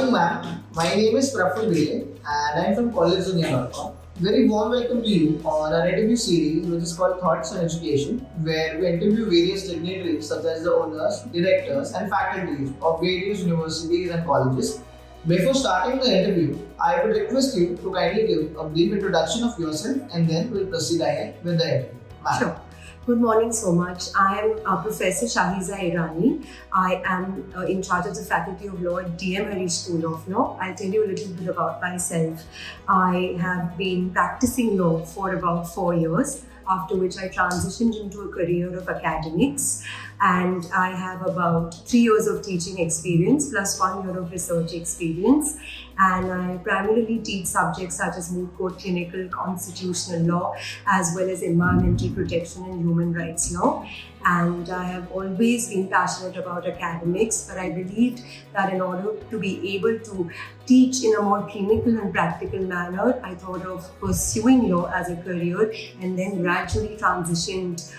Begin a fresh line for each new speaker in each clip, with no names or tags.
morning, ma'am. My name is Praful Bele and I'm from collegedunia.com. Very warm welcome to you on our interview series which is called Thoughts on Education, where we interview various dignitaries such as the owners, directors, and faculties of various universities and colleges. Before starting the interview, I would request you to kindly give a brief introduction of yourself and then we'll proceed ahead with the interview. Ma'am.
Sure. Good morning so much. I am Professor Shahiza Irani. I am in charge of the Faculty of Law at DM Harish School of Law. I'll tell you a little bit about myself. I have been practicing law for about 4 years, after which I transitioned into a career of academics, and I have about 3 years of teaching experience plus 1 year of research experience, and I primarily teach subjects such as moot court, clinical, constitutional law, as well as environmental protection and human rights law. And I have always been passionate about academics, but I believed that in order to be able to teach in a more clinical and practical manner, I thought of pursuing law as a career and then gradually transitioned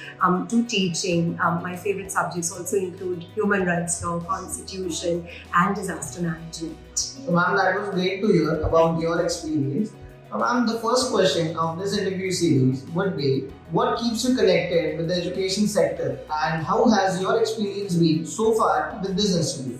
to teaching. My favorite subjects also include human rights law, constitution, and disaster management.
So, ma'am, that was great to hear about your experience. Ma'am, the first question of this interview series would be, what keeps you connected with the education sector and how has your experience been so far with this institute?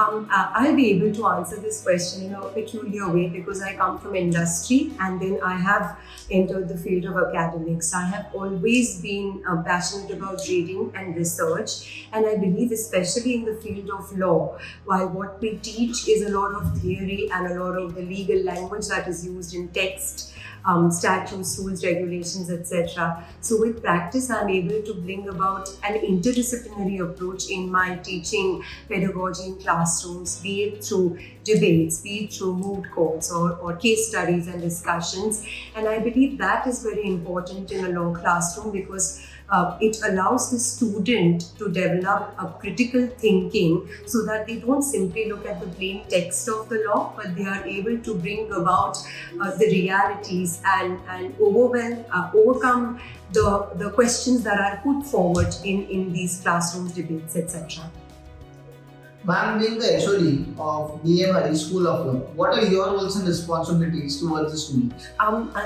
I'll be able to answer this question in a peculiar way because I come from industry and then I have entered the field of academics. I have always been passionate about reading and research, and I believe especially in the field of law, while what we teach is a lot of theory and a lot of the legal language that is used in text, statutes, rules, regulations, etc. So with practice, I'm able to bring about an interdisciplinary approach in my teaching pedagogy in classrooms, be it through debates, be it through moot courts or case studies and discussions. And I believe that is very important in a law classroom because it allows the student to develop a critical thinking so that they don't simply look at the plain text of the law, but they are able to bring about the realities and overcome the questions that are put forward in these classrooms, debates, etc.
Ma'am, being the HOD of DM Harish School of Law, what are your roles and responsibilities towards the students?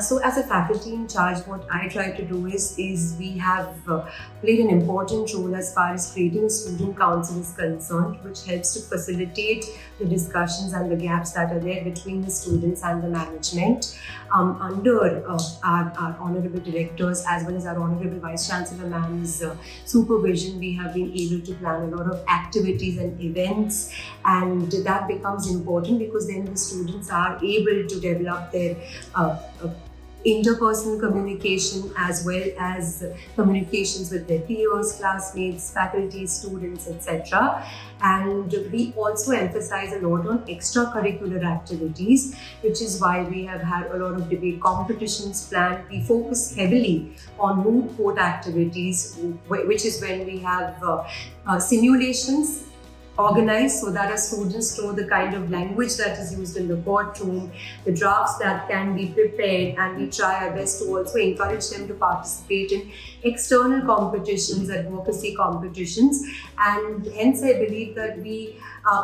So as a faculty in charge, what I try to do is we have played an important role as far as creating a student council is concerned, which helps to facilitate the discussions and the gaps that are there between the students and the management. Under our honorable directors as well as our honorable Vice Chancellor Ma'am's supervision, we have been able to plan a lot of activities and events, and that becomes important because then the students are able to develop their interpersonal communication as well as communications with their peers, classmates, faculty, students, etc. And we also emphasize a lot on extracurricular activities, which is why we have had a lot of debate competitions planned. We focus heavily on moot court activities, which is when we have simulations organized so that our students know the kind of language that is used in the courtroom, the drafts that can be prepared, and we try our best to also encourage them to participate in external competitions, advocacy competitions, and hence I believe that we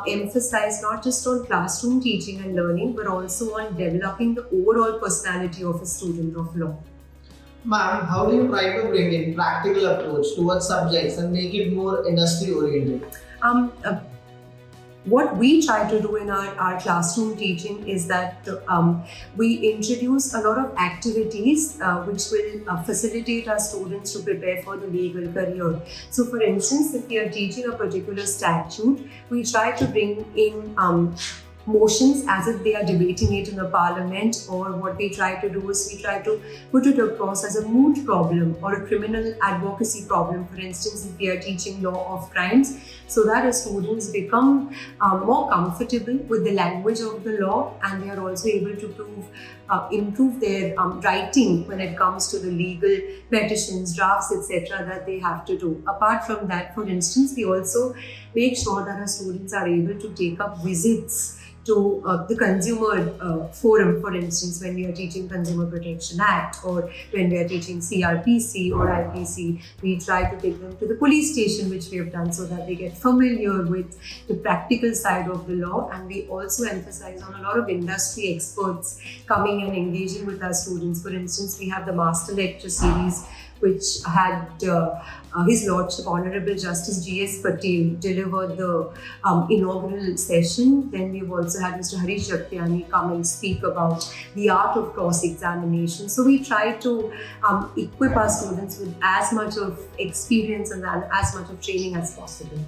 emphasize not just on classroom teaching and learning but also on developing the overall personality of a student of law.
Ma'am, how do you try to bring in practical approach towards subjects and make it more industry oriented?
What we try to do in our classroom teaching is that we introduce a lot of activities which will facilitate our students to prepare for the legal career. So for instance, if we are teaching a particular statute, we try to bring in motions as if they are debating it in a parliament, or what we try to do is we try to put it across as a moot problem or a criminal advocacy problem, for instance, if we are teaching law of crimes, so that our students become more comfortable with the language of the law, and they are also able to improve their writing when it comes to the legal petitions, drafts, etc. that they have to do. Apart from that, for instance, we also make sure that our students are able to take up visits to the consumer forum, for instance, when we are teaching Consumer Protection Act, or when we are teaching CRPC or IPC, we try to take them to the police station, which we have done, so that they get familiar with the practical side of the law. And we also emphasize on a lot of industry experts coming and engaging with our students. For instance, we have the Master Lecture Series, which had His Lordship Honorable Justice G.S. Patel deliver the inaugural session. Then we've also had Mr. Harish Jagtiani come and speak about the art of cross-examination. So we try to equip our students with as much of experience and as much of training as possible.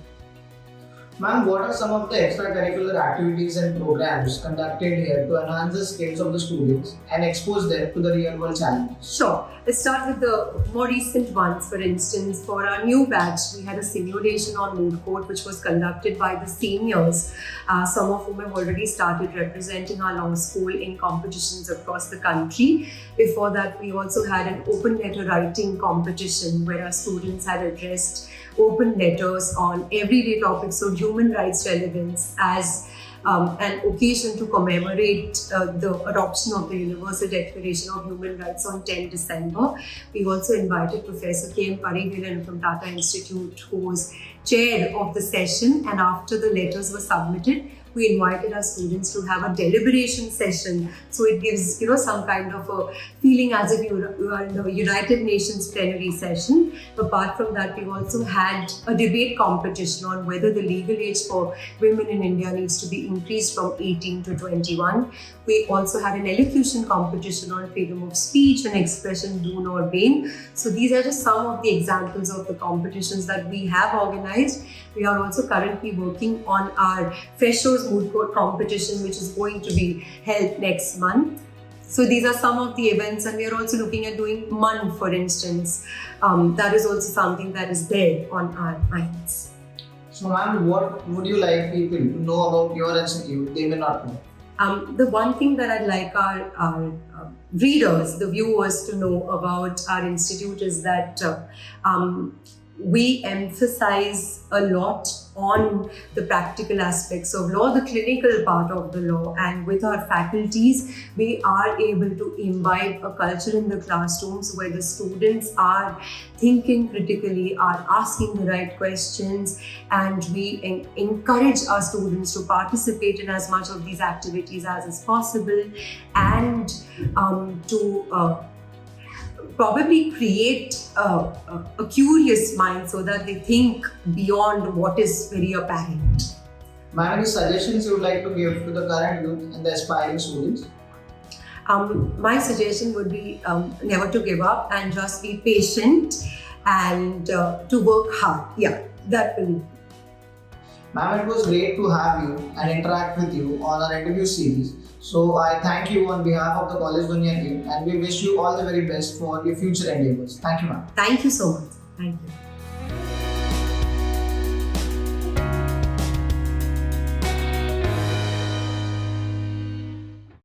Ma'am, what are some of the extracurricular activities and programs conducted here to enhance the skills of the students and expose them to the real world challenges?
Sure. Let's start with the more recent ones. For instance, for our new batch, we had a simulation on moot court, which was conducted by the seniors, some of whom have already started representing our law school in competitions across the country. Before that, we also had an open letter writing competition where our students had addressed open letters on everyday topics of human rights relevance as an occasion to commemorate the adoption of the Universal Declaration of Human Rights on 10 December. We also invited Professor K. M. Pariveeran from Tata Institute, who was chair of the session, and after the letters were submitted, we invited our students to have a deliberation session. So it gives, some kind of a feeling as if you are in the United Nations plenary session. Apart from that, we've also had a debate competition on whether the legal age for women in India needs to be increased from 18 to 21. We also had an elocution competition on freedom of speech and expression, do nor bane. So these are just some of the examples of the competitions that we have organized. We are also currently working on our Freshers Moot Court competition, which is going to be held next month. So these are some of the events, and we are also looking at doing MUN, for instance. That is also something that is there on our minds.
So ma'am, what would you like people to know about your institute they may not know?
The one thing that I'd like our readers, the viewers, to know about our institute is that we emphasize a lot on the practical aspects of law, the clinical part of the law, and with our faculties, we are able to imbibe a culture in the classrooms where the students are thinking critically, are asking the right questions, and we encourage our students to participate in as much of these activities as is possible, and to probably create a curious mind so that they think beyond what is very apparent.
Ma'am, any suggestions you would like to give to the current youth and the aspiring students?
My suggestion would be never to give up and just be patient and to work hard. Yeah, that will be.
Ma'am, it was great to have you and interact with you on our interview series. So I thank you on behalf of the College Dunya team, and we wish you all the very best for your future endeavors. Thank you, ma'am.
Thank you so much. Thank you.